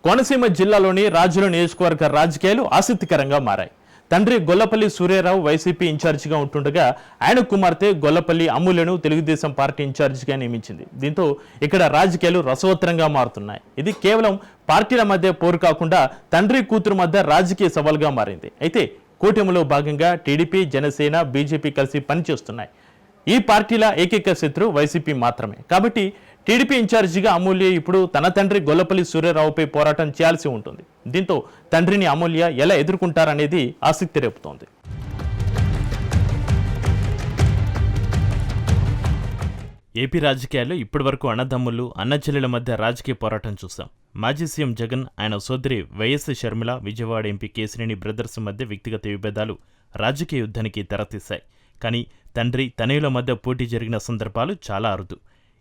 కోనసీమ జిల్లాలోని రాజుల నియోజకవర్గ రాజకీయాలు ఆసక్తికరంగా మారాయి. తండ్రి గొల్లపల్లి సూర్యారావు వైసీపీ ఇన్ఛార్జిగా ఉంటుండగా ఆయన కుమార్తె గొల్లపల్లి అమూల్యను తెలుగుదేశం పార్టీ ఇన్ఛార్జిగా నియమించింది. దీంతో ఇక్కడ రాజకీయాలు రసవత్తరంగా మారుతున్నాయి. ఇది కేవలం పార్టీల మధ్య పోరు కాకుండా తండ్రి కూతురు మధ్య రాజకీయ సవాల్గా మారింది. అయితే కూటమిలో భాగంగా టీడీపీ, జనసేన, బీజేపీ కలిసి పనిచేస్తున్నాయి. ఈ పార్టీల ఏకైక శత్రు వైసీపీ మాత్రమే. కాబట్టి టీడీపీ ఇన్ఛార్జిగా అమూల్య ఇప్పుడు తన తండ్రి గొల్లపల్లి సూర్యారావుపై పోరాటం చేయాల్సి ఉంటుంది. దీంతో తండ్రిని అమూల్య ఎలా ఎదుర్కొంటారనేది ఆసక్తి రేపుతోంది. ఏపీ రాజకీయాల్లో ఇప్పటివరకు అన్నదమ్ములు, అన్నచెల్లెల మధ్య రాజకీయ పోరాటం చూసాం. మాజీ సీఎం జగన్, ఆయన సోదరి YS Sharmila, Vijayawada MP Kesineni brothers మధ్య వ్యక్తిగత విభేదాలు రాజకీయ యుద్ధానికి తెరతీశాయి. కానీ తండ్రి, తనయుల మధ్య పోటీ జరిగిన సందర్భాలు చాలా అరుదు.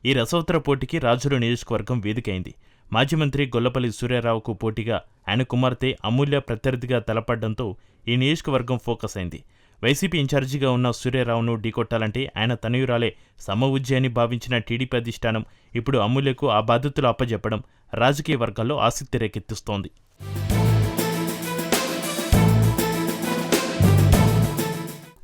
ఈ రసవత్తర పోటీకి రాజుల నియోజకవర్గం వేదికైంది. మాజీ మంత్రి గొల్లపల్లి సూర్యారావుకు పోటీగా ఆయన కుమార్తె అమూల్య ప్రత్యర్థిగా తలపడ్డంతో ఈ నియోజకవర్గం ఫోకస్ అయింది. వైసీపీ ఇన్ఛార్జిగా ఉన్న సూర్యారావును ఢీకొట్టాలంటే ఆయన తనయురాలే సమవుజ్జి అని భావించిన టీడీపీ అధిష్టానం ఇప్పుడు అమూల్యకు ఆ బాధ్యతలు అప్పజెప్పడం రాజకీయ వర్గాల్లో ఆసక్తి రేకెత్తిస్తోంది.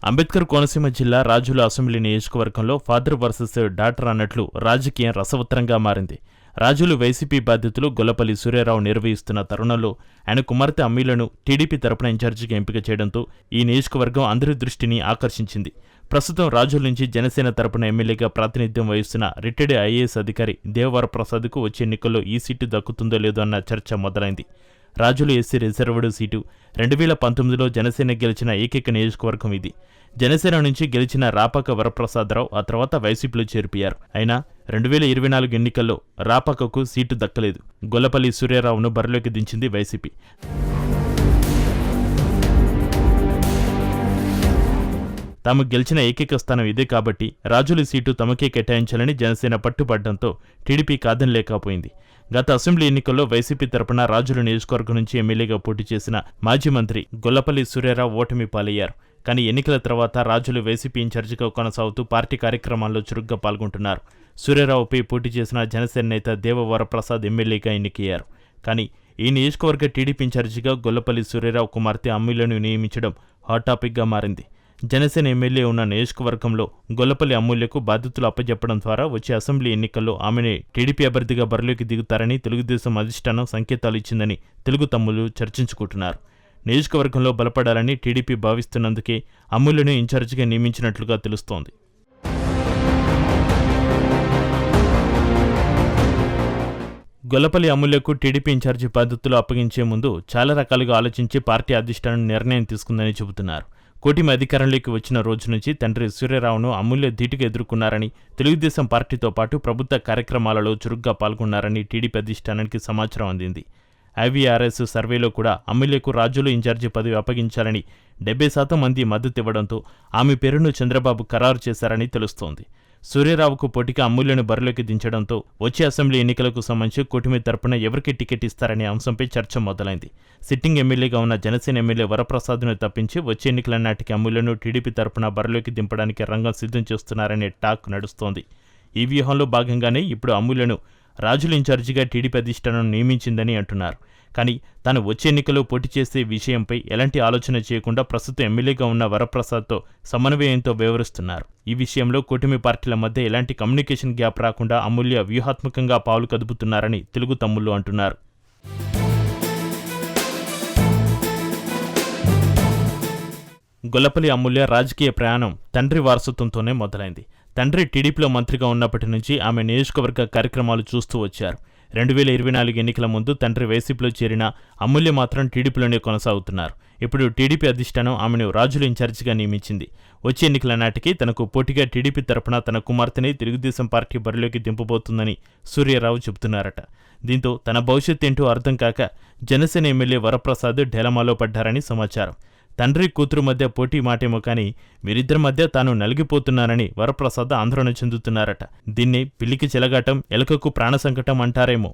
అంబేద్కర్ కోనసీమ జిల్లా రాజుల అసెంబ్లీ నియోజకవర్గంలో ఫాదర్ వర్సెస్ డాటర్ అన్నట్లు రాజకీయం రసవత్తరంగా మారింది. రాజులు వైసీపీ బాధ్యతలు గొల్లపల్లి సూర్యారావు నిర్వహిస్తున్న తరుణంలో ఆయన కుమార్తె అమీలను టీడీపీ తరపున ఇన్ఛార్జిగా ఎంపిక చేయడంతో ఈ నియోజకవర్గం అందరి దృష్టిని ఆకర్షించింది. ప్రస్తుతం రాజుల నుంచి జనసేన తరపున ఎమ్మెల్యేగా ప్రాతినిధ్యం వహిస్తున్న రిటైర్డ్ ఐఏఎస్ అధికారి దేవవరప్రసాద్కు వచ్చే ఎన్నికల్లో ఈ సీటు దక్కుతుందో లేదో అన్న చర్చ మొదలైంది. రాజుల ఎస్సీ రిజర్వ్డ్ సీటు 2019లో జనసేన గెలిచిన ఏకైక నియోజకవర్గం ఇది. జనసేన నుంచి గెలిచిన రాపాక వరప్రసాదరావు ఆ తర్వాత వైసీపీలో చేరిపోయారు. అయినా 2024 ఎన్నికల్లో రాపాకకు సీటు దక్కలేదు. గొల్లపల్లి సూర్యారావును బరిలోకి దించింది వైసీపీ. తాము గెలిచిన ఏకైక స్థానం ఇదే కాబట్టి రాజుల సీటు తమకే కేటాయించాలని జనసేన పట్టుబడ్డంతో టీడీపీ కాదనలేకపోయింది. గత అసెంబ్లీ ఎన్నికల్లో వైసీపీ తరపున రాజుల నియోజకవర్గం నుంచి ఎమ్మెల్యేగా పోటీ చేసిన మాజీ మంత్రి గొల్లపల్లి సూర్యారావు ఓటమి పాలయ్యారు. కానీ ఎన్నికల తర్వాత రాజులు వైసీపీ ఇన్ఛార్జిగా కొనసాగుతూ పార్టీ కార్యక్రమాల్లో చురుగ్గా పాల్గొంటున్నారు. సూర్యారావుపై పోటీ చేసిన జనసేన నేత దేవవరప్రసాద్ ఎమ్మెల్యేగా ఎన్నికయ్యారు. కానీ ఈ నియోజకవర్గ టీడీపీ ఇన్ఛార్జిగా గొల్లపల్లి సూర్యారావు కుమార్తె అమూల్యను నియమించడం హాట్ టాపిక్గా మారింది. జనసేన ఎమ్మెల్యే ఉన్న నియోజకవర్గంలో గొల్లపల్లి అమూల్యకు బాధ్యతలు అప్పజెప్పడం ద్వారా వచ్చే అసెంబ్లీ ఎన్నికల్లో ఆమెనే టీడీపీ అభ్యర్థిగా బరిలోకి దిగుతారని తెలుగుదేశం అధిష్టానం సంకేతాలు ఇచ్చిందని తెలుగు తమ్ముళ్లు చర్చించుకుంటున్నారు. నియోజకవర్గంలో బలపడాలని టీడీపీ భావిస్తున్నందుకే అమూల్యను ఇన్ఛార్జిగా నియమించినట్లుగా తెలుస్తోంది. గొల్లపల్లి అమూల్యకు టీడీపీ ఇన్ఛార్జి బాధ్యతలు అప్పగించే ముందు చాలా రకాలుగా ఆలోచించి పార్టీ అధిష్టానం నిర్ణయం తీసుకుందని చెబుతున్నారు. కూటమి అధికారంలోకి వచ్చిన రోజు నుంచి తండ్రి సూర్యారావును అమూల్య ధీటుగా ఎదుర్కొన్నారని, తెలుగుదేశం పార్టీతో పాటు ప్రభుత్వ కార్యక్రమాలలో చురుగ్గా పాల్గొన్నారని టీడీపీ అధిష్టానానికి సమాచారం అందింది. ఐవీఆర్ఎస్ సర్వేలో కూడా అమూల్యకు రాజుల ఇన్ఛార్జి పదవి అప్పగించాలని 70% మంది మద్దతు ఇవ్వడంతో ఆమె పేరును చంద్రబాబు ఖరారు చేశారని తెలుస్తోంది. సూర్యారావుకు పోటీగా అమూల్యను బరిలోకి దించడంతో వచ్చే అసెంబ్లీ ఎన్నికలకు సంబంధించి కూటమి తరపున ఎవరికి టికెట్ ఇస్తారనే అంశంపై చర్చ మొదలైంది. సిట్టింగ్ ఎమ్మెల్యేగా ఉన్న జనసేన ఎమ్మెల్యే వరప్రసాద్ను తప్పించి వచ్చే ఎన్నికల నాటికి అమూల్యను టీడీపీ తరపున బరిలోకి దింపడానికి రంగం సిద్ధం చేస్తున్నారనే టాక్ నడుస్తోంది. ఈ వ్యూహంలో భాగంగానే ఇప్పుడు అమూల్యను రాజుల ఇన్ఛార్జిగా టీడీపీ అధిష్టానం నియమించిందని అంటున్నారు. కానీ తాను వచ్చే ఎన్నికల్లో పోటీ చేసే విషయంపై ఎలాంటి ఆలోచన చేయకుండా ప్రస్తుతం ఎమ్మెల్యేగా ఉన్న వరప్రసాద్తో సమన్వయంతో వ్యవహరిస్తున్నారు. ఈ విషయంలో కూటమి పార్టీల మధ్య ఎలాంటి కమ్యూనికేషన్ గ్యాప్ రాకుండా అమూల్య వ్యూహాత్మకంగా పావులు కదుపుతున్నారని తెలుగు తమ్ముళ్లు అంటున్నారు. గొల్లపల్లి అమూల్య రాజకీయ ప్రయాణం తండ్రి వారసత్వంతోనే మొదలైంది. తండ్రి టీడీపీలో మంత్రిగా ఉన్నప్పటి నుంచి ఆమె నియోజకవర్గ కార్యక్రమాలు చూస్తూ వచ్చారు. 2024 ఎన్నికల ముందు తండ్రి వైసీపీలో చేరిన అమూల్య మాత్రం టీడీపీలోనే కొనసాగుతున్నారు. ఇప్పుడు టీడీపీ అధిష్టానం ఆమెను రాజుల ఇన్ఛార్జిగా నియమించింది. వచ్చే ఎన్నికల నాటికి తనకు పోటీగా టీడీపీ తరపున తన కుమార్తెని తెలుగుదేశం పార్టీ బరిలోకి దింపబోతుందని సూర్యారావు చెబుతున్నారట. దీంతో తన భవిష్యత్ ఏంటో అర్థం కాక జనసేన ఎమ్మెల్యే వరప్రసాద్ డైలమాలో పడ్డారని సమాచారం. తండ్రి కూతురు మధ్య పోటీ మాటేమో కానీ వీరిద్దరి మధ్య తాను నలిగిపోతున్నానని వరప్రసాద్ ఆందోళన చెందుతున్నారట. దీన్నే పిల్లికి చెలగాటం, ఎలకకు ప్రాణ సంకటం అంటారేమో.